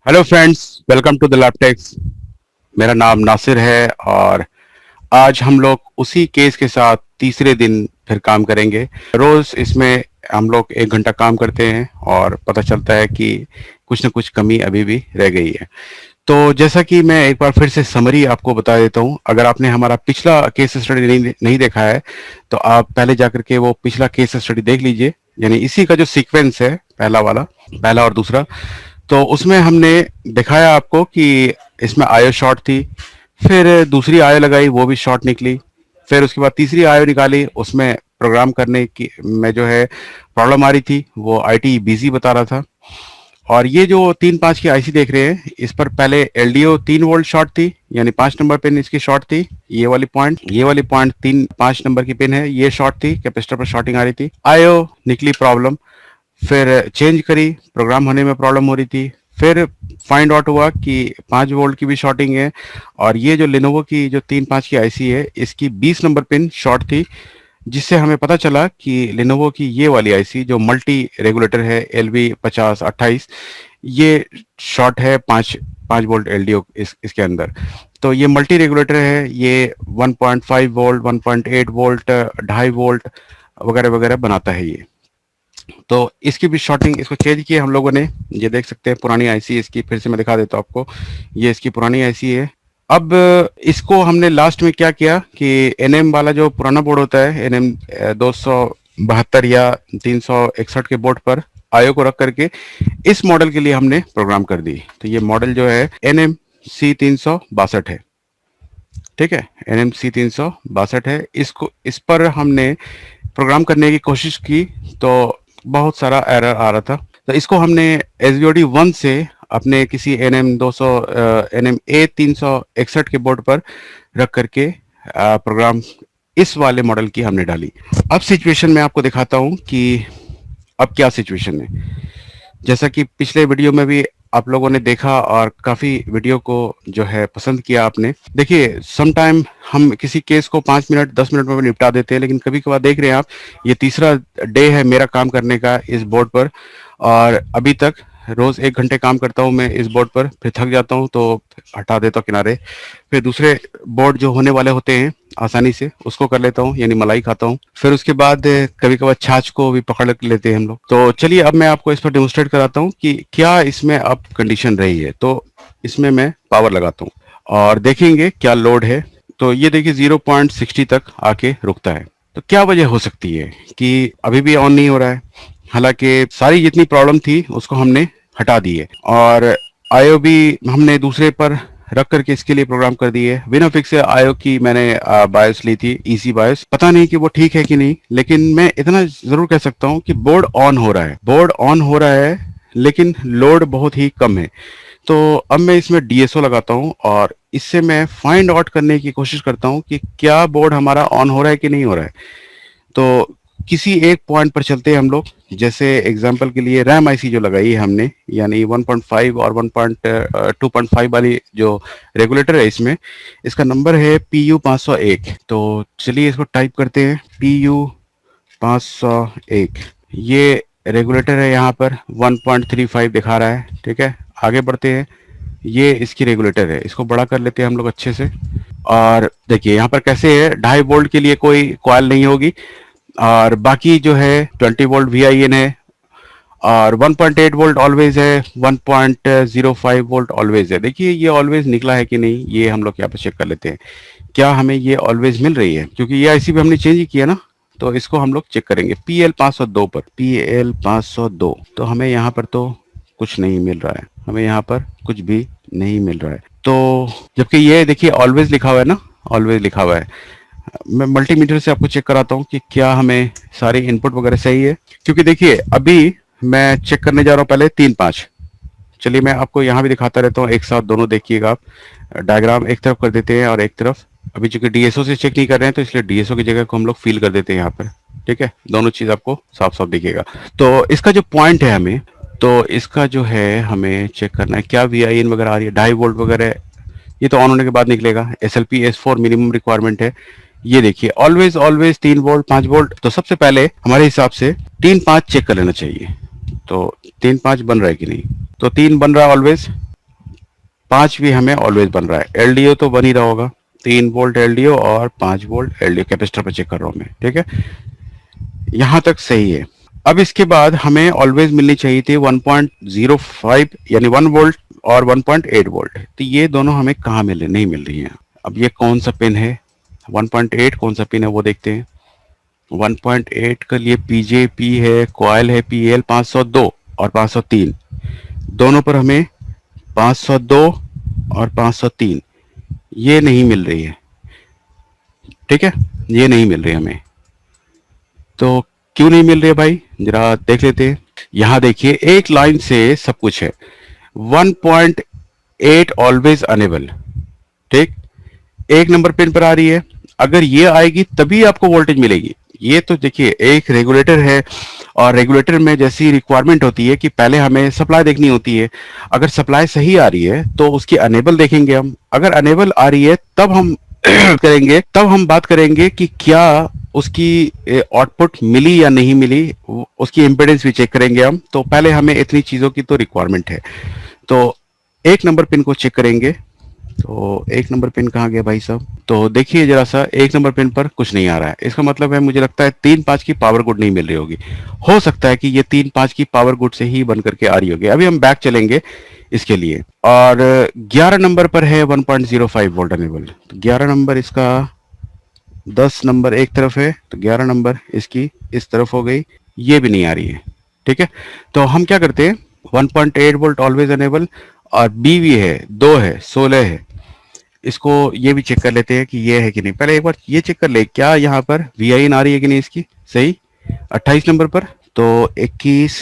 Hello friends, welcome to the Laptex. मेरा नाम नासिर है और आज हम लोग उसी केस के साथ तीसरे दिन फिर काम करेंगे। रोज इसमें हम लोग 1 घंटा काम करते हैं और पता चलता है कि कुछ न कुछ कमी अभी भी रह गई है। तो जैसा कि मैं एक बार फिर से समरी आपको बता देता हूँ, अगर आपने हमारा पिछला केस स्टडी नहीं देखा है तो आप पहले जाकर के वो पिछला केस स्टडी देख लीजिए। यानी इसी का जो सीक्वेंस है, पहला वाला, पहला और दूसरा, तो उसमें हमने दिखाया आपको कि इसमें आयो शॉर्ट थी, फिर दूसरी आयो लगाई, वो भी शॉर्ट निकली, फिर उसके बाद तीसरी आयो निकाली, उसमें प्रोग्राम करने की में जो है प्रॉब्लम आ रही थी, वो आईटी बिजी बता रहा था। और ये जो 3-5 की आईसी देख रहे हैं, इस पर पहले एलडीओ 3 वोल्ट शॉर्ट थी, यानी 5 नंबर पिन इसकी शॉर्ट थी। ये वाली पॉइंट 3-5 नंबर की पिन है, ये शॉर्ट थी, कैपेसिटर पर शॉर्टिंग आ रही थी। आयो निकली प्रॉब्लम, फिर चेंज करी, प्रोग्राम होने में प्रॉब्लम हो रही थी। फिर फाइंड आउट हुआ कि 5 वोल्ट की भी शॉर्टिंग है, और ये जो लिनोवो की जो 3-5 की आईसी है, इसकी 20 नंबर पिन शॉर्ट थी, जिससे हमें पता चला कि लिनोवो की ये वाली आईसी जो मल्टी रेगुलेटर है LV5028, ये शॉर्ट है 5 वोल्ट एलडीओ इसके अंदर। तो ये मल्टी रेगुलेटर है, ये 1.5 वोल्ट, 1.8 वोल्ट, 2.5 वोल्ट वगैरह वगैरह बनाता है ये। तो इसकी भी शॉर्टिंग, इसको चेंज किया हम लोगों ने। ये देख सकते हैं पुरानी आईसी इसकी, फिर से मैं दिखा देता हूँ आपको। ये इसकी पुरानी आईसी है। अब इसको हमने लास्ट में क्या किया कि एनएम वाला जो पुराना बोर्ड होता है, एनएम 272 या 361 के बोर्ड पर आयो को रख करके इस मॉडल के लिए हमने प्रोग्राम कर दी। तो ये मॉडल जो है NMC362 है। ठीक है, NMC362 है। इसको इस पर हमने प्रोग्राम करने की कोशिश की तो बहुत सारा एरर आ रहा था। तो इसको हमने SVOD1 से अपने किसी NM A361 के बोर्ड पर रख करके प्रोग्राम इस वाले मॉडल की हमने डाली। अब सिचुएशन में आपको दिखाता हूं कि अब क्या सिचुएशन है। जैसा कि पिछले वीडियो में भी आप लोगों ने देखा और काफी वीडियो को जो है पसंद किया आपने। देखिए, सम टाइम हम किसी केस को 5 मिनट 10 मिनट में भी निपटा देते हैं, लेकिन कभी कभार देख रहे हैं आप, ये तीसरा डे है मेरा काम करने का इस बोर्ड पर, और अभी तक रोज 1 घंटे काम करता हूँ मैं इस बोर्ड पर, फिर थक जाता हूँ तो हटा देता हूँ किनारे, फिर दूसरे बोर्ड जो होने वाले होते हैं आसानी से उसको कर लेता हूँ, यानी मलाई खाता हूँ। फिर उसके बाद कभी कभार छाछ को भी पकड़ लेते हैं हम लोग। तो चलिए अब मैं आपको इस पर डेमोन्स्ट्रेट कराता हूँ कि क्या इसमें अब कंडीशन रही है। तो इसमें मैं पावर लगाता हूँ और देखेंगे क्या लोड है। तो ये देखिए 0.60 तक आके रुकता है। तो क्या वजह हो सकती है कि अभी भी ऑन नहीं हो रहा है? हालांकि सारी जितनी प्रॉब्लम थी उसको हमने हटा दी है, और आईओ भी हमने दूसरे पर रख करके इसके लिए प्रोग्राम कर दिए। विनाफिक्स से आईओ की मैंने बायोस ली थी, ईसी बायोस। पता नहीं कि वो ठीक है कि नहीं, लेकिन मैं इतना जरूर कह सकता हूँ कि बोर्ड ऑन हो रहा है, बोर्ड ऑन हो रहा है, लेकिन लोड बहुत ही कम है। तो अब मैं इसमें डीएसओ लगाता हूँ और इससे मैं फाइंड आउट करने की कोशिश करता हूँ कि क्या बोर्ड हमारा ऑन हो रहा है कि नहीं हो रहा है। तो किसी एक पॉइंट पर चलते हैं हम लोग। जैसे एग्जांपल के लिए रैम आईसी जो लगाई है हमने, यानी 1.5 और 2.5 वाली जो रेगुलेटर है, इसमें इसका नंबर है PU501। तो चलिए इसको टाइप करते हैं, PU501। ये रेगुलेटर है, यहाँ पर 1.35 दिखा रहा है। ठीक है, आगे बढ़ते हैं। ये इसकी रेगुलेटर है, इसको बड़ा कर लेते हैं हम लोग अच्छे से। और देखिए यहाँ पर कैसे है, 2.5 वोल्ट के लिए कोई कॉइल नहीं होगी, और बाकी जो है 20 वोल्ट VIN है, और 1.8 वोल्ट ऑलवेज है, 1.05 वोल्ट ऑलवेज है। देखिए ये ऑलवेज निकला है कि नहीं, ये हम लोग यहाँ पर चेक कर लेते हैं। क्या हमें ये ऑलवेज मिल रही है? क्योंकि ये आईसी भी हमने चेंज ही किया ना, तो इसको हम लोग चेक करेंगे PL502 पर। PL502, तो हमें यहाँ पर तो कुछ नहीं मिल रहा है, हमें यहाँ पर कुछ भी नहीं मिल रहा है। तो जबकि ये देखिए ऑलवेज लिखा हुआ है ना, ऑलवेज लिखा हुआ है। मैं मल्टीमीटर से आपको चेक कराता हूँ कि क्या हमें सारी इनपुट वगैरह सही है। क्योंकि देखिए अभी मैं चेक करने जा रहा हूँ पहले 3-5। चलिए मैं आपको यहाँ भी दिखाता रहता हूँ, एक साथ दोनों देखिएगा आप। डायग्राम एक तरफ कर देते हैं और एक तरफ, अभी चूंकि डीएसओ से चेक नहीं कर रहे हैं तो इसलिए डीएसओ की जगह को हम लोग फील कर देते हैं यहाँ पर। ठीक है, दोनों चीज आपको साफ साफ दिखेगा। तो इसका जो पॉइंट है हमें, तो इसका जो है हमें चेक करना है क्या VIN वगैरह आ रही है, 2.5 वोल्ट वगैरह। ये तो ऑन होने के बाद निकलेगा। SLP S4 मिनिमम रिक्वायरमेंट है। ये देखिए ऑलवेज ऑलवेज 3 वोल्ट 5 वोल्ट। तो सबसे पहले हमारे हिसाब से 3-5 चेक कर लेना चाहिए। तो 3-5 बन रहा है कि नहीं, तो 3 बन रहा है ऑलवेज। 5 भी हमें ऑलवेज बन रहा है। एलडीओ तो बन ही रहा होगा, 3 वोल्ट एलडीओ और 5 वोल्ट एलडीओ कैपेसिटर पर चेक कर रहा हूं मैं, ठीक है, यहां तक सही है। अब इसके बाद हमें ऑलवेज मिलनी चाहिए थी 1.05 यानी 1 वोल्ट और 1.8 वोल्ट, तो ये दोनों हमें कहाँ मिल रही, नहीं मिल रही हैं। अब ये कौन सा पिन है, 1.8 कौन सा पिन है वो देखते हैं। 1.8 के लिए पीजेपी है, कॉयल है पीएल 502 और 503, दोनों पर हमें 502 और 503 ये नहीं मिल रही है, ठीक है, ये नहीं मिल रही हमें। तो क्यों नहीं मिल रही है भाई, जरा देख लेते हैं। यहां देखिए एक लाइन से सब कुछ है, 1.8 ऑलवेज अनेबल, ठीक, एक नंबर पिन पर आ रही है। अगर ये आएगी तभी आपको वोल्टेज मिलेगी। ये तो देखिए एक रेगुलेटर है, और रेगुलेटर में जैसी रिक्वायरमेंट होती है कि पहले हमें सप्लाई देखनी होती है। अगर सप्लाई सही आ रही है तो उसकी अनेबल देखेंगे हम, अगर अनेबल आ रही है तब हम करेंगे, तब हम बात करेंगे कि क्या उसकी आउटपुट मिली या नहीं मिली, उसकी इम्पिडेंस भी चेक करेंगे हम। तो पहले हमें इतनी चीजों की तो रिक्वायरमेंट है। तो एक नंबर पिन को चेक करेंगे। तो एक नंबर पिन कहाँ गया भाई साहब, तो देखिए जरा सा, एक नंबर पिन पर कुछ नहीं आ रहा है। इसका मतलब है, मुझे लगता है 3-5 की पावर गुड नहीं मिल रही होगी। हो सकता है कि ये 3-5 की पावर गुड से ही बन करके आ रही होगी। अभी हम बैक चलेंगे इसके लिए। और 11 नंबर पर है 1.05 वोल्ट अनेबल। तो 11 नंबर इसका, 10 नंबर एक तरफ है तो 11 नंबर इसकी इस तरफ हो गई, ये भी नहीं आ रही है, ठीक है। तो हम क्या करते हैं, 1.8 वोल्ट ऑलवेज अनेबल, और बी भी है, 2 है, 16 है, इसको ये भी चेक कर लेते हैं कि ये है कि नहीं। पहले एक बार ये चेक कर ले क्या यहाँ पर वी आई आ रही है कि नहीं इसकी, सही। 28 नंबर पर तो 21,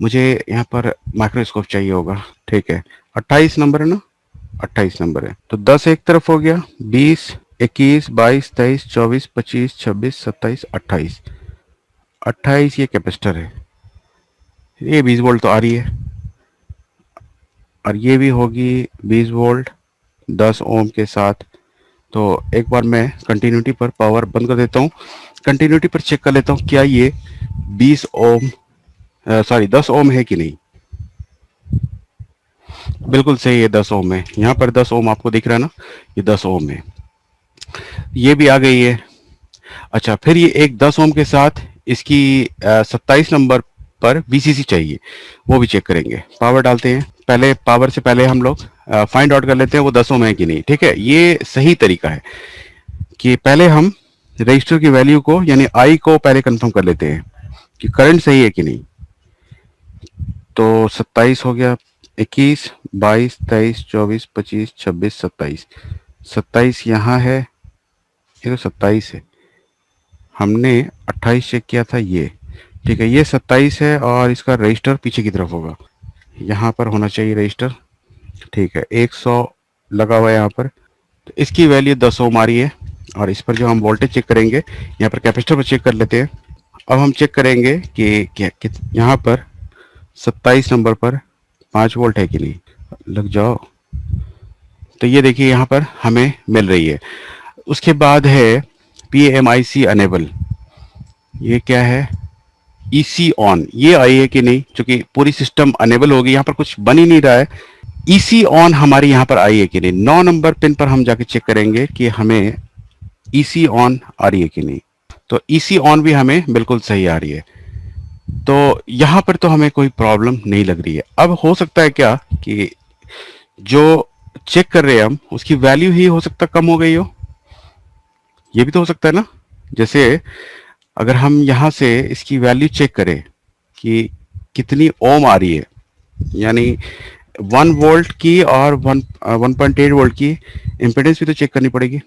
मुझे यहाँ पर माइक्रोस्कोप चाहिए होगा, ठीक है, 28 नंबर है ना, 28 नंबर है। तो 10 एक तरफ हो गया, 20, 21, 22, 23, 24, 25, 26, 27, 28, 28 ये कैपेसिटर है, ये 20 वोल्ट तो आ रही है, और ये भी होगी 20 वोल्ट 10 ओम के साथ। तो एक बार मैं कंटिन्यूटी पर पावर बंद कर देता हूँ, कंटिन्यूटी पर चेक कर लेता हूँ क्या ये 20 ओम, सॉरी 10 ओम है कि नहीं। बिल्कुल सही है, 10 ओम है, यहाँ पर 10 ओम आपको दिख रहा है ना, ये 10 ओम है, ये भी आ गई है। अच्छा, फिर ये एक 10 ओम के साथ इसकी 27 नंबर पर वीसीसी चाहिए, वो भी चेक करेंगे। पावर डालते हैं, पहले पावर से पहले हम लोग फाइंड आउट कर लेते हैं वो 10 ओम है कि नहीं, ठीक है। ये सही तरीका है कि पहले हम रजिस्टर की वैल्यू को यानी आई को पहले कंफर्म कर लेते हैं कि करंट सही है कि नहीं। तो 27 हो गया, 21, 22, 23, 24, 25, 26, 27, 27 यहाँ है, ये तो 27 है, हमने 28 चेक किया था ये, ठीक है, ये 27 है, और इसका रजिस्टर पीछे की तरफ होगा, यहाँ पर होना चाहिए रजिस्टर, ठीक है, 100 लगा हुआ है यहाँ पर। तो इसकी वैल्यू 10 ओम आ रही है, और इस पर जो हम वोल्टेज चेक करेंगे, यहाँ पर कैपेसिटर पर चेक कर लेते हैं। अब हम चेक करेंगे कि क्या यहाँ पर 27 नंबर पर 5 वोल्ट है कि नहीं, लग जाओ। तो ये देखिए यहाँ पर हमें मिल रही है। उसके बाद है PMIC अनेबल, ये क्या है, EC ऑन, ये आई है कि नहीं, क्योंकि पूरी सिस्टम अनेबल होगी, यहाँ पर कुछ बन ही नहीं रहा है। EC ऑन हमारी यहाँ पर आई है कि नहीं, 9 नंबर पिन पर हम जाके चेक करेंगे कि हमें EC ऑन आ रही है कि नहीं। तो EC ऑन भी हमें बिल्कुल सही आ रही है, तो यहाँ पर तो हमें कोई प्रॉब्लम नहीं लग रही है। अब हो सकता है क्या कि जो चेक कर रहे हैं हम उसकी वैल्यू ही हो सकता कम हो गई हो, ये भी तो हो सकता है ना। जैसे अगर हम यहाँ से इसकी वैल्यू चेक करें कि कितनी ओम आ रही है, यानी 1 वोल्ट की और 1.8 वोल्ट की इम्पिडेंस भी तो चेक करनी पड़ेगी।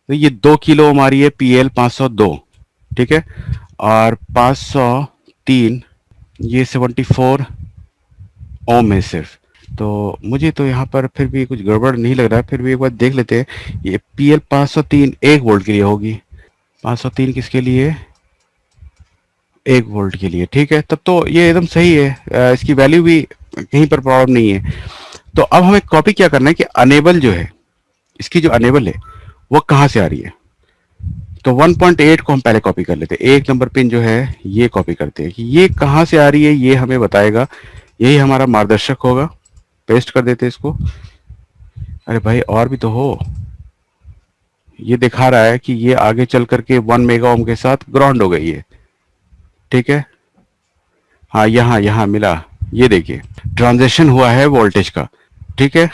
तो ये 2 किलो ओम आ रही है PL 502, ठीक है, और 503 ये 74 ओम है सिर्फ। तो मुझे तो यहाँ पर फिर भी कुछ गड़बड़ नहीं लग रहा है, फिर भी एक बार देख लेते हैं। ये PL 503 1 वोल्ट के लिए होगी, 503 किसके लिए, 1 वोल्ट के लिए, ठीक है, तब तो ये एकदम सही है, इसकी वैल्यू भी कहीं पर प्रॉब्लम नहीं है। तो अब हमें कॉपी क्या करना है कि अनेबल जो है, इसकी जो अनेबल है वो कहाँ से आ रही है। तो 1.8 को हम पहले कॉपी कर लेते हैं, 1 नंबर पिन जो है ये कॉपी करते हैं कि ये कहाँ से आ रही है, ये हमें बताएगा, यही हमारा मार्गदर्शक होगा। पेस्ट कर देते इसको। अरे भाई और भी तो हो, ये दिखा रहा है कि ये आगे चल करके 1 मेगा ओम के साथ ग्राउंड हो गई है। ठीक है, हाँ यहाँ यहाँ मिला, ये देखिए ट्रांजिशन हुआ है वोल्टेज का। ठीक है,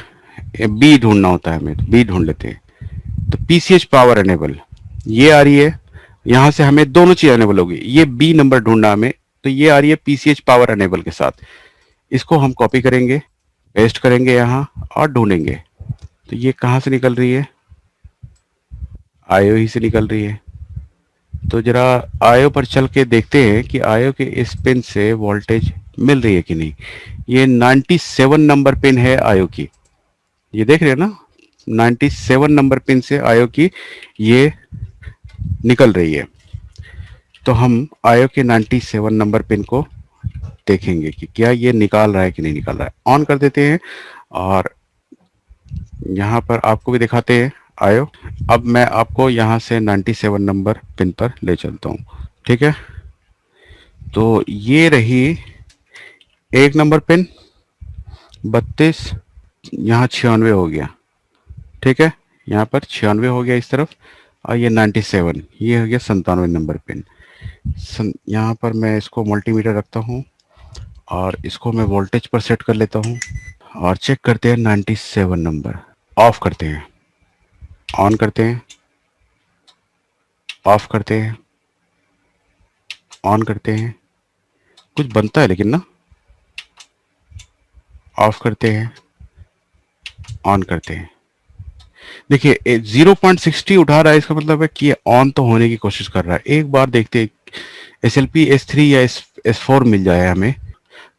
बी ढूंढना होता है हमें, तो बी ढूंढ लेते हैं। तो पीसीएच पावर एनेबल ये आ रही है, यहाँ से हमें दोनों चीज एनेबल होगी, ये बी नंबर ढूंढना हमें, तो ये आ रही है पीसीएच पावर एनेबल के साथ। इसको हम कॉपी करेंगे, पेस्ट करेंगे यहाँ और ढूंढेंगे। तो ये कहाँ से निकल रही है, आयो ही से निकल रही है। तो जरा आयो पर चल के देखते हैं कि आयो के इस पिन से वोल्टेज मिल रही है कि नहीं। ये 97 नंबर पिन है आयो की, ये देख रहे हैं ना, 97 नंबर पिन से आयो की ये निकल रही है। तो हम आयो के 97 नंबर पिन को देखेंगे कि क्या ये निकाल रहा है कि नहीं निकाल रहा है। ऑन कर देते हैं और यहाँ पर आपको भी दिखाते हैं आयो। अब मैं आपको यहाँ से 97 नंबर पिन पर ले चलता हूँ। ठीक है, तो ये रही 1 नंबर पिन 32, यहाँ 96 हो गया। ठीक है, यहाँ पर 96 हो गया इस तरफ, और ये 97, ये हो गया 97 नंबर पिन। यहाँ पर मैं इसको मल्टीमीटर रखता हूँ और इसको मैं वोल्टेज पर सेट कर लेता हूँ और चेक करते हैं 97 नंबर। ऑफ करते हैं, ऑन करते हैं, ऑफ करते हैं, ऑन करते हैं, कुछ बनता है लेकिन ना। ऑफ करते हैं, ऑन करते हैं, देखिए 0.60 उठा रहा है, इसका मतलब है कि ऑन तो होने की कोशिश कर रहा है। एक बार देखते हैं SLP S3 या S4 मिल जाए हमें।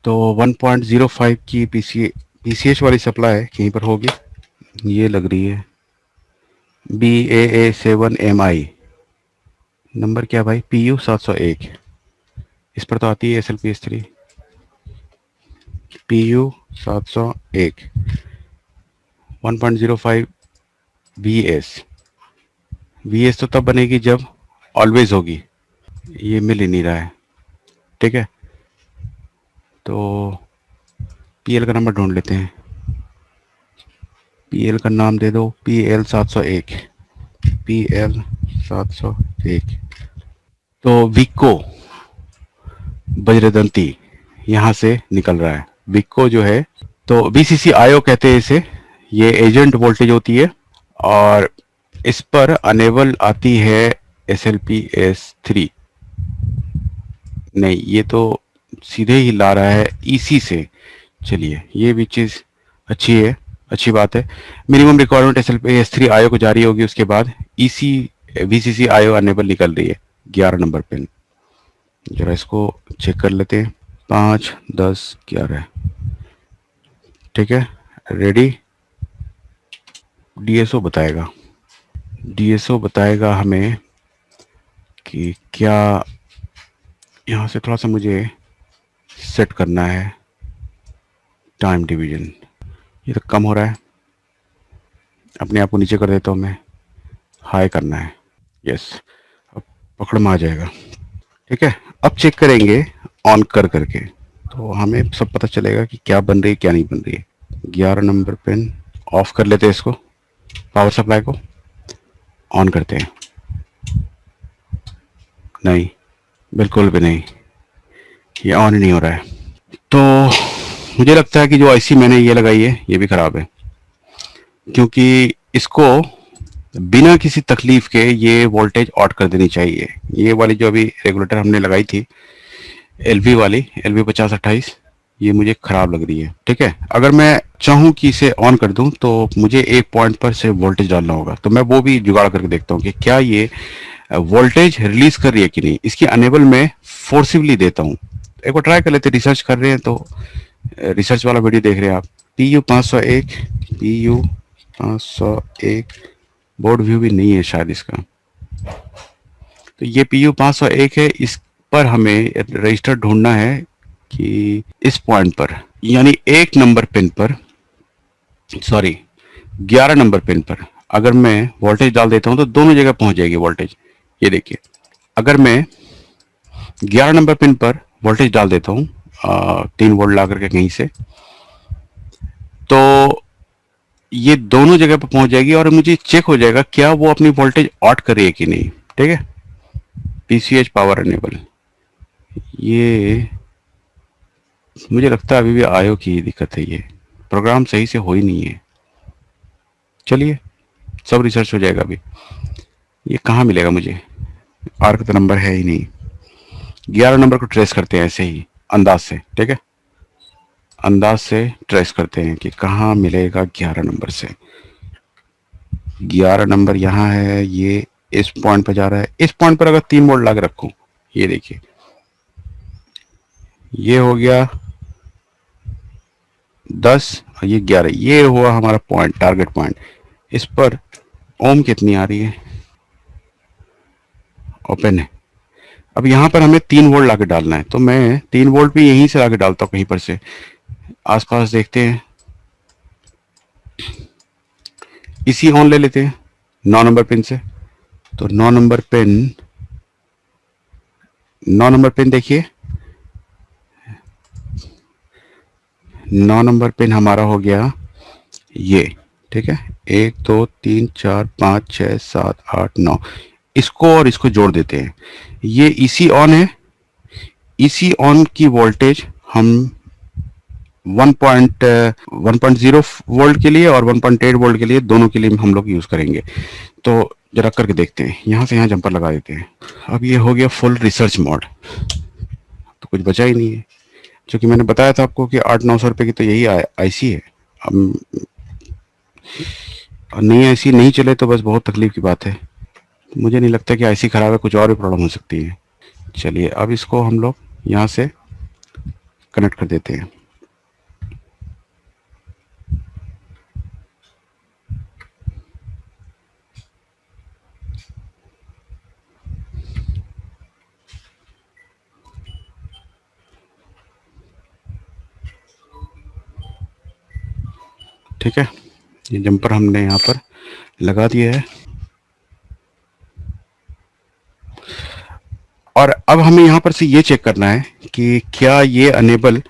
तो 1.05 की PCH वाली सप्लाई कहीं पर होगी, ये लग रही है BAA7MI नंबर क्या भाई, PU 701, इस पर तो आती है SLP S3 PU 701 1.05 VS तो तब बनेगी जब ऑलवेज होगी, ये मिल ही नहीं रहा है। ठीक है, तो PL का नंबर ढूंढ लेते हैं, PL का नाम दे दो PL 701, PL 701। तो विको बज्रदंती यहाँ से निकल रहा है, विको जो है, तो VCC आयो कहते हैं इसे, ये एजेंट वोल्टेज होती है और इस पर अनेबल आती है SLP S3। नहीं, ये तो सीधे ही ला रहा है EC से। चलिए ये भी चीज़ अच्छी है, अच्छी बात है। मिनिमम रिक्वायरमेंट SLP S3 आयो को जारी होगी, उसके बाद EC VCC आयो अनेबल निकल रही है 11 नंबर पिन। जरा इसको चेक कर लेते हैं, 5 10 11। ठीक है, रेडी। DSO बताएगा, DSO बताएगा हमें कि क्या, यहाँ से थोड़ा सा मुझे सेट करना है टाइम डिवीजन, ये तो कम हो रहा है, अपने आप को नीचे कर देता हूँ मैं, हाई करना है, यस, अब पकड़ में आ जाएगा। ठीक है, अब चेक करेंगे ऑन कर करके, तो हमें सब पता चलेगा कि क्या बन रही है क्या नहीं बन रही है। 11 नंबर पेन ऑफ कर लेते हैं, इसको पावर सप्लाई को ऑन करते हैं, नहीं बिल्कुल भी नहीं, ये ऑन ही नहीं हो रहा है। तो मुझे लगता है कि जो IC मैंने ये लगाई है ये भी ख़राब है, क्योंकि इसको बिना किसी तकलीफ के ये वोल्टेज ऑट कर देनी चाहिए। ये वाली जो अभी रेगुलेटर हमने लगाई थी LV वाली, LV 5028, ये मुझे ख़राब लग रही है। ठीक है, अगर मैं चाहूँ कि इसे ऑन कर दूं तो मुझे एक पॉइंट पर से वोल्टेज डालना होगा, तो मैं वो भी जुगाड़ करके देखता हूँ कि क्या ये वोल्टेज रिलीज कर रही है कि नहीं। इसकी अनेबल में फोर्सिवली देता हूँ, एक बार ट्राई कर लेते, रिसर्च कर रहे हैं तो रिसर्च वाला वीडियो देख रहे हैं आप। PU 501, PU 501, बोर्ड व्यू भी नहीं है शायद इसका, तो ये PU 501 है। इस पर हमें रजिस्टर ढूंढना है कि इस पॉइंट पर, यानी 1 नंबर पिन पर, सॉरी 11 नंबर पिन पर अगर मैं वोल्टेज डाल देता हूं तो दोनों जगह पहुंच जाएगी वोल्टेज। ये देखिए, अगर मैं 11 नंबर पिन पर वोल्टेज डाल देता हूं 3 वोल्ट ला करके कहीं से, तो ये दोनों जगह पर पहुंच जाएगी और मुझे चेक हो जाएगा क्या वो अपनी वोल्टेज ऑट कर रही है कि नहीं। ठीक है, पीसीएच पावर एनेबल, ये मुझे लगता है अभी भी आयो की ही दिक्कत है, ये प्रोग्राम सही से हो ही नहीं है। चलिए सब रिसर्च हो जाएगा अभी। ये कहाँ मिलेगा मुझे, आर्क का नंबर है ही नहीं। 11 नंबर को ट्रेस करते हैं ऐसे ही अंदाज से। ठीक है, अंदाज से ट्रेस करते हैं कि कहाँ मिलेगा 11 नंबर से। 11 नंबर यहाँ है, ये इस पॉइंट पर जा रहा है। इस पॉइंट पर अगर 3 वोल्ट ला के रखूं, ये देखिए ये हो गया 10 और ये 11, ये हुआ हमारा पॉइंट, टारगेट पॉइंट। इस पर ओम कितनी आ रही है, ओपन है। अब यहाँ पर हमें 3 वोल्ट लाके डालना है, तो मैं 3 वोल्ट भी यहीं से लाके डालता हूँ कहीं पर से। आसपास देखते हैं, इसी ऑन ले लेते हैं 9 नंबर पिन से। तो 9 नंबर पिन, 9 नंबर पिन देखिए, 9 नंबर पिन हमारा हो गया ये। ठीक है, 1 2 3 4 5 6 7 8 9, इसको और इसको जोड़ देते हैं। ये इसी ऑन है, इसी ऑन की वोल्टेज हम 1.0 वोल्ट के लिए और 1.8 वोल्ट के लिए, दोनों के लिए हम लोग यूज करेंगे। तो जरा करके देखते हैं, यहां से यहां जंपर लगा देते हैं। अब ये हो गया फुल रिसर्च मोड, तो कुछ बचा ही नहीं है। क्योंकि मैंने बताया था आपको कि 800-900 रुपए की तो यही आईसी है। अब नई आईसी नहीं चले तो बस बहुत तकलीफ की बात है। मुझे नहीं लगता कि आईसी खराब है, कुछ और भी प्रॉब्लम हो सकती है। चलिए अब इसको हम लोग यहाँ से कनेक्ट कर देते हैं। ठीक है, ये जंपर हमने यहाँ पर लगा दिया है। और अब हमें यहाँ पर से ये चेक करना है कि क्या ये अनेबल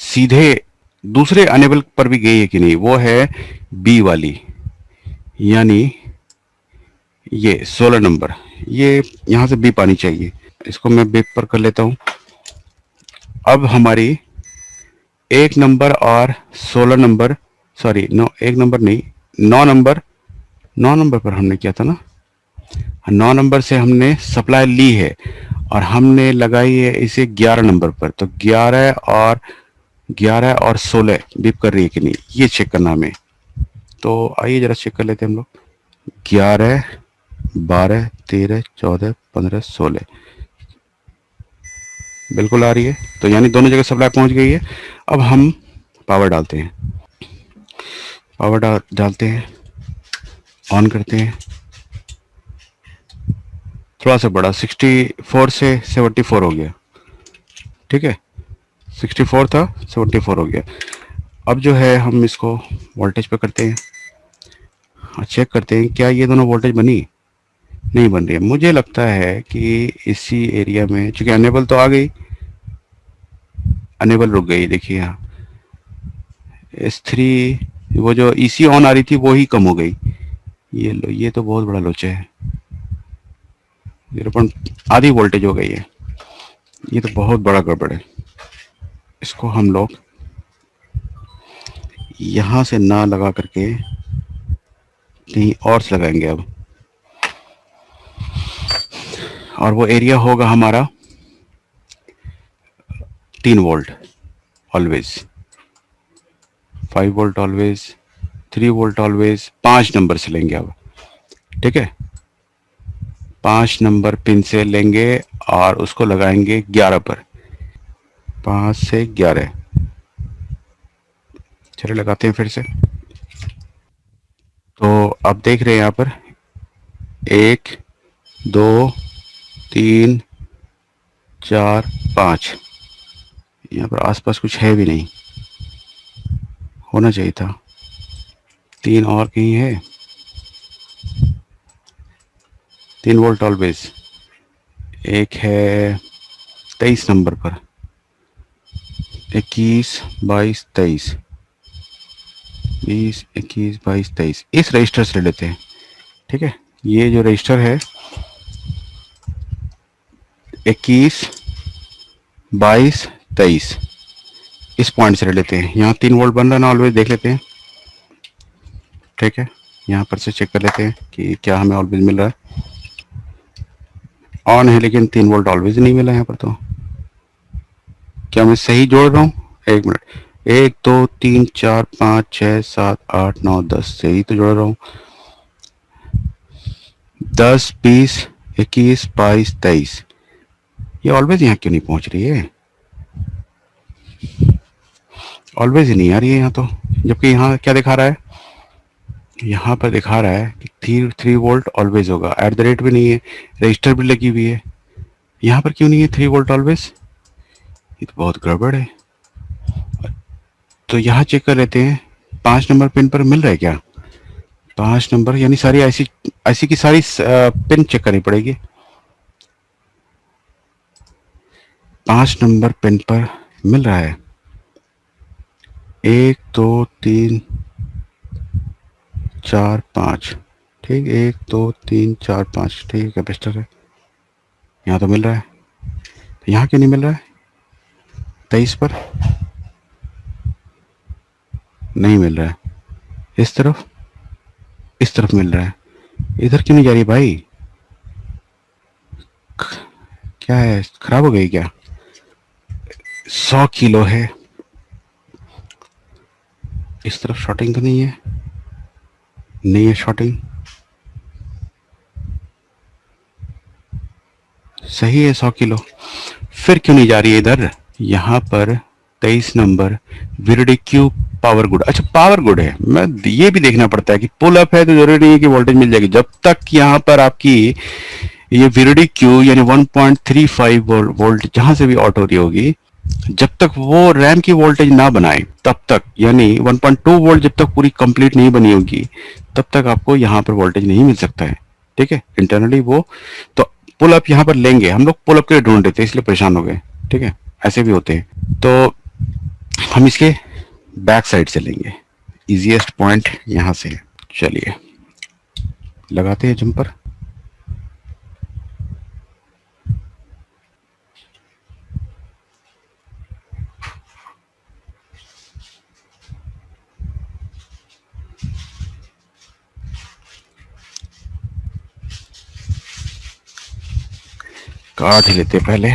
सीधे दूसरे अनेबल पर भी गई है कि नहीं। वो है बी वाली, यानी ये 16 नंबर, ये यहाँ से बी पानी चाहिए। इसको मैं बेक पर कर लेता हूँ। अब हमारी 1 नंबर और 16 नंबर, सॉरी नो 1 नंबर नहीं, 9 नंबर, 9 नंबर पर हमने किया था ना, 9 नंबर से हमने सप्लाई ली है और हमने लगाई है इसे 11 नंबर पर। तो 11 और 16 बीप कर रही है कि नहीं, ये चेक करना हमें। तो आइए जरा चेक कर लेते हैं हम लोग। 11 12 13 14 15 16 बिल्कुल आ रही है, तो यानी दोनों जगह सप्लाई पहुंच गई है। अब हम पावर डालते हैं, डालते हैं, ऑन करते हैं। थोड़ा सा बड़ा, 64 से 74 हो गया। ठीक है, 64 था, 74 हो गया। अब जो है हम इसको वोल्टेज पे करते हैं और चेक करते हैं क्या ये दोनों वोल्टेज बनी, नहीं बन रही है। मुझे लगता है कि इसी एरिया में, चूंकि अनेबल तो आ गई, अनेबल रुक गई। देखिए यहाँ S3, वो जो EC ऑन आ रही थी वो ही कम हो गई। ये लो, ये तो बहुत बड़ा लोचे है, 0. आधी वोल्टेज हो गई है। ये तो बहुत बड़ा गड़बड़ है। इसको हम लोग यहाँ से ना लगा करके कहीं और से लगाएंगे अब, और वो एरिया होगा हमारा 3 volt always, 5 volt always, 3 volt always. 5 number से लेंगे अब। ठीक है, 5 नंबर पिन से लेंगे और उसको लगाएंगे 11 पर, 5 से 11। चलिए लगाते हैं फिर से। तो अब देख रहे हैं यहाँ पर 1 2 3 4 5, यहाँ पर आसपास कुछ है भी नहीं, होना चाहिए था। 3 और कहीं है, 3 वोल्ट ऑलवेज। एक है 23 नंबर पर, 21 22 23, 20, 21, 22, 23 इस रजिस्टर से ले लेते हैं। ठीक है, ये जो रजिस्टर है 21, 22, 23 इस पॉइंट से ले लेते हैं। यहाँ 3 वोल्ट बन रहा है ना, ऑलवेज देख लेते हैं। ठीक है, यहाँ पर से चेक कर लेते हैं कि क्या हमें ऑलवेज मिल रहा है। ऑन है लेकिन 3 वोल्ट ऑलवेज नहीं मिला यहाँ पर। तो क्या मैं सही जोड़ रहा हूँ? एक मिनट, 1 2 3 4 5 6 7 8 9 10 सही तो जोड़ रहा हूँ। 10, 20, 21, 22, 23 ये ऑलवेज यहाँ क्यों नहीं पहुंच रही है? ऑलवेज ही नहीं आ रही है यहाँ तो, जबकि यहाँ क्या दिखा रहा है? यहाँ पर दिखा रहा है कि 3 वोल्ट ऑलवेज होगा। एट द रेट भी नहीं है, रजिस्टर भी लगी हुई है। यहाँ पर क्यों नहीं है 3 वोल्ट ऑलवेज? ये तो बहुत गड़बड़ है। तो यहाँ चेक कर लेते हैं 5 नंबर पिन पर मिल रहा है क्या? 5 नंबर यानी सारी आईसी आईसी की सारी पिन चेक करनी पड़ेगी। 5 नंबर पिन पर मिल रहा है। 1 2 3 4 5 ठीक, 1 2 3 4 5 ठीक है, कैपेसिटर है। यहाँ तो मिल रहा है, तो यहाँ क्यों नहीं मिल रहा है? 23 पर नहीं मिल रहा है। इस तरफ मिल रहा है, इधर क्यों नहीं जा रही भाई? क्या है, खराब हो गई क्या? 100 किलो है। इस तरफ शॉर्टिंग तो नहीं है? नहीं है शॉर्टिंग, सही है 100 किलो। फिर क्यों नहीं जा रही है इधर? यहाँ पर 23 नंबर वीरडी क्यू पावर गुड। अच्छा पावर गुड है, मैं ये भी देखना पड़ता है कि पुल अप है तो जरूरी नहीं है कि वोल्टेज मिल जाएगी। जब तक यहाँ पर आपकी ये वीरडी क्यू यानी 1.35 वोल्ट जहां से भी ऑट हो रही होगी, जब तक वो रैम की वोल्टेज ना बनाए तब तक, यानी 1.2 वोल्ट जब तक पूरी कंप्लीट नहीं बनी होगी तब तक आपको यहाँ पर वोल्टेज नहीं मिल सकता है। ठीक है, इंटरनली वो तो पुल अप यहाँ पर लेंगे हम लोग, पुल अप के लिए ढूंढ रहे थे इसलिए परेशान हो गए। ठीक है, ऐसे भी होते हैं। तो हम इसके बैक साइड से लेंगे, इजीएस्ट पॉइंट यहाँ से। चलिए लगाते हैं जंपर। काट ही लेते पहले,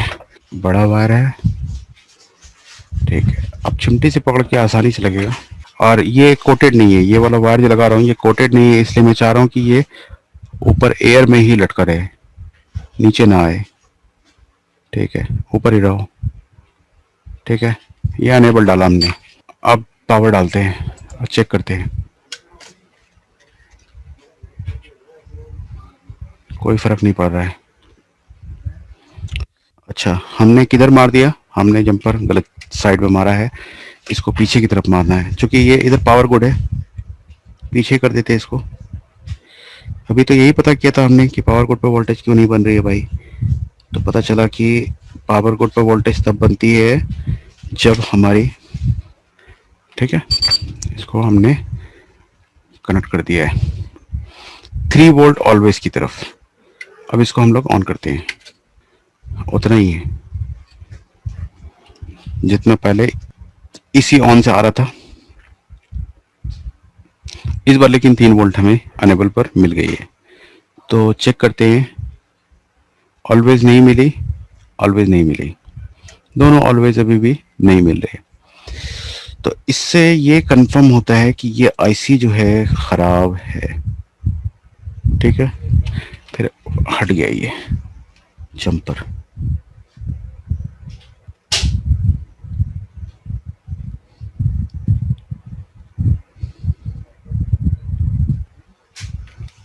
बड़ा वायर है। ठीक है, अब चिमटी से पकड़ के आसानी से लगेगा। और ये कोटेड नहीं है, ये वाला वायर जो लगा रहा हूँ ये कोटेड नहीं है, इसलिए मैं चाह रहा हूँ कि ये ऊपर एयर में ही लटका रहे, नीचे ना आए। ठीक है, ऊपर ही रहो। ठीक है, ये अनेबल डाला हमने। अब पावर डालते हैं और चेक करते हैं, कोई फर्क नहीं पड़ रहा है। अच्छा, हमने किधर मार दिया? हमने जंपर गलत साइड में मारा है, इसको पीछे की तरफ मारना है। क्योंकि ये इधर पावर गुड है, पीछे कर देते हैं इसको। अभी तो यही पता किया था हमने कि पावर गुड पे वोल्टेज क्यों नहीं बन रही है भाई। तो पता चला कि पावर गुड पे वोल्टेज तब बनती है जब हमारी, ठीक है, इसको हमने कनेक्ट कर दिया है 3 वोल्ट ऑलवेज की तरफ। अब इसको हम लोग ऑन करते हैं, उतना ही है जितना पहले इसी ऑन से आ रहा था। इस बार लेकिन 3 वोल्ट हमें अनेबल पर मिल गई है। तो चेक करते हैं, ऑलवेज नहीं मिली, ऑलवेज नहीं मिली, दोनों ऑलवेज अभी भी नहीं मिल रहे। तो इससे ये कंफर्म होता है कि ये आईसी जो है खराब है। ठीक है, फिर हट गया ये जंपर।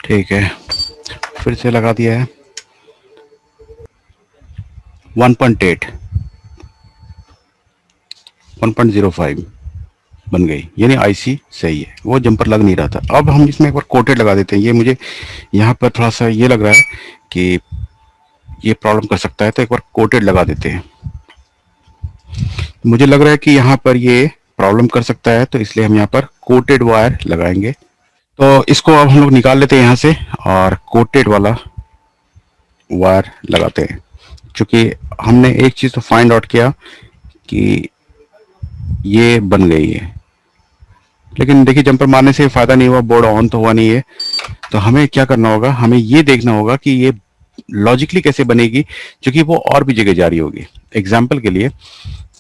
ठीक है, फिर से लगा दिया है 1.8 1.05 बन गई, यानी आईसी सही है, वो जंपर लग नहीं रहा था। अब हम इसमें एक बार कोटेड लगा देते हैं। ये मुझे यहाँ पर थोड़ा सा ये लग रहा है कि ये प्रॉब्लम कर सकता है, तो एक बार कोटेड लगा देते हैं। मुझे लग रहा है कि यहाँ पर ये प्रॉब्लम कर सकता है, तो इसलिए हम यहाँ पर कोटेड वायर लगाएंगे। तो इसको अब हम लोग निकाल लेते हैं यहाँ से और कोटेड वाला वायर लगाते हैं। क्योंकि हमने एक चीज़ तो फाइंड आउट किया कि ये बन गई है, लेकिन देखिए जंपर मारने से फायदा नहीं हुआ, बोर्ड ऑन तो हुआ नहीं है। तो हमें क्या करना होगा, हमें ये देखना होगा कि ये लॉजिकली कैसे बनेगी, क्योंकि वो और भी जगह जा रही होगी। एग्जाम्पल के लिए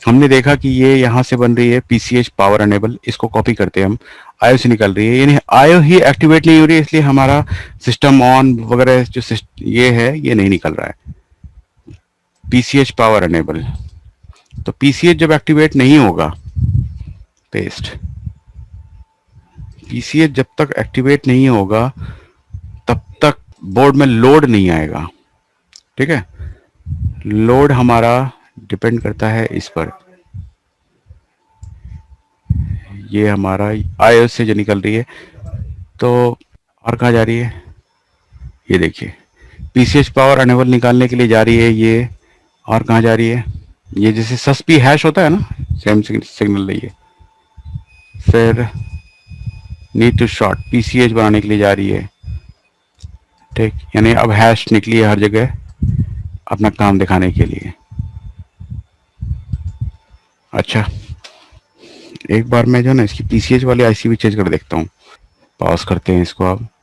हमने देखा कि ये यहाँ से बन रही है पीसीएच पावर अनेबल, इसको कॉपी करते हैं हम, आयो से निकल रही है, यानी आयो ही एक्टिवेट नहीं हो रही है, इसलिए हमारा सिस्टम ऑन वगैरह जो ये है ये नहीं निकल रहा है। पीसीएच पावर अनेबल, तो पीसीएच जब एक्टिवेट नहीं होगा, पेस्ट, पीसीएच जब तक एक्टिवेट नहीं होगा तब तक बोर्ड में लोड नहीं आएगा। ठीक है, लोड हमारा डिपेंड करता है इस पर, ये हमारा आईओएस से जो निकल रही है। तो और कहाँ जा रही है, ये देखिए पीसीएच पावर अनेबल निकालने के लिए जा रही है ये, और कहाँ जा रही है, ये जैसे सस्पी हैश होता है ना, सेम सिग्नल रही है। फिर नीड टू शॉर्ट, पीसीएच बनाने के लिए जा रही है। ठीक, यानी अब हैश निकली है हर जगह अपना काम दिखाने के लिए। अच्छा, एक बार मैं जो ना इसकी पीसीएच वाली आईसी भी चेंज कर देखता हूँ। पॉज करते हैं इसको अब।